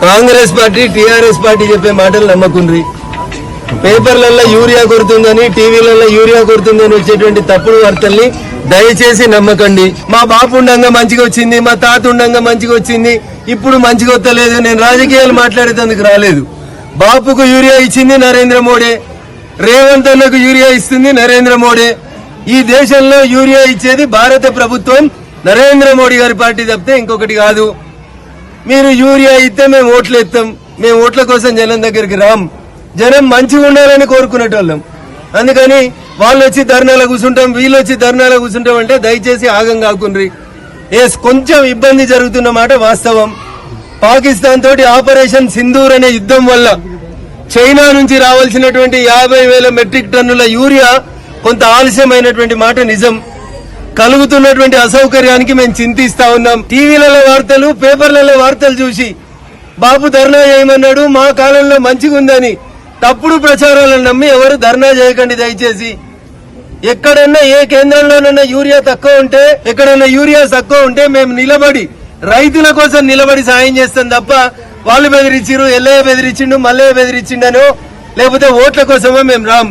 Congress party TRS party చెప్పే మాటలు నమ్మకుండ్రి. పేపర్లలో యూరియా కొడుతుందని, టీవీలలో యూరియా కొడుతుందని వచ్చేటువంటి తప్పుడు వార్తల్ని దయచేసి నమ్మకండి. మా బాపు ఉండంగా మంచిగా వచ్చింది, మా తాత ఉండంగా మంచిగా వచ్చింది, ఇప్పుడు మంచిగా వస్తలేదు. నేను రాజకీయాలు మాట్లాడేందుకు రాలేదు. బాపుకు యూరియా ఇచ్చింది నరేంద్ర మోడీ, రేవంత్ అన్నకు యూరియా ఇస్తుంది నరేంద్ర మోడీ. ఈ దేశంలో యూరియా ఇచ్చేది భారత ప్రభుత్వం, నరేంద్ర మోడీ గారి పార్టీ తప్పితే ఇంకొకటి కాదు. మీరు యూరియా ఇస్తే మేము ఓట్లు ఎత్తాం, మేము ఓట్ల కోసం జనం దగ్గరికి రాం. జనం మంచిగా ఉండాలని కోరుకునేటోళ్ళం. అందుకని వాళ్ళు వచ్చి ధర్నాలో కూర్చుంటాం, వీళ్ళు వచ్చి ధర్నాలో కూర్చుంటాం అంటే దయచేసి ఆగం కాకుండ్రి. కొంచెం ఇబ్బంది జరుగుతున్న మాట వాస్తవం. పాకిస్తాన్ తోటి ఆపరేషన్ సింధూర్ అనే యుద్ధం వల్ల చైనా నుంచి రావాల్సినటువంటి 50,000 మెట్రిక్ టన్నుల యూరియా కొంత ఆలస్యమైనటువంటి మాట నిజం. కలుగుతున్నటువంటి అసౌకర్యానికి మేము చింతిస్తా ఉన్నాం. టీవీలలో వార్తలు, పేపర్లలో వార్తలు చూసి బాబు ధర్నా చేయమన్నాడు, మా కాలంలో మంచిగా ఉందని తప్పుడు ప్రచారాలను నమ్మి ఎవరు ధర్నా చేయకండి దయచేసి. ఎక్కడన్నా ఏ కేంద్రంలోనన్నా యూరియా తక్కువ ఉంటే, ఎక్కడన్నా యూరియా తక్కువ ఉంటే మేము నిలబడి రైతుల కోసం నిలబడి సాయం చేస్తాం తప్ప వాళ్ళు బెదిరించారు, ఎల్లయ్య బెదిరించిండు, మల్లయ్య బెదిరించిండనో లేకపోతే ఓట్ల కోసమో మేము రాం.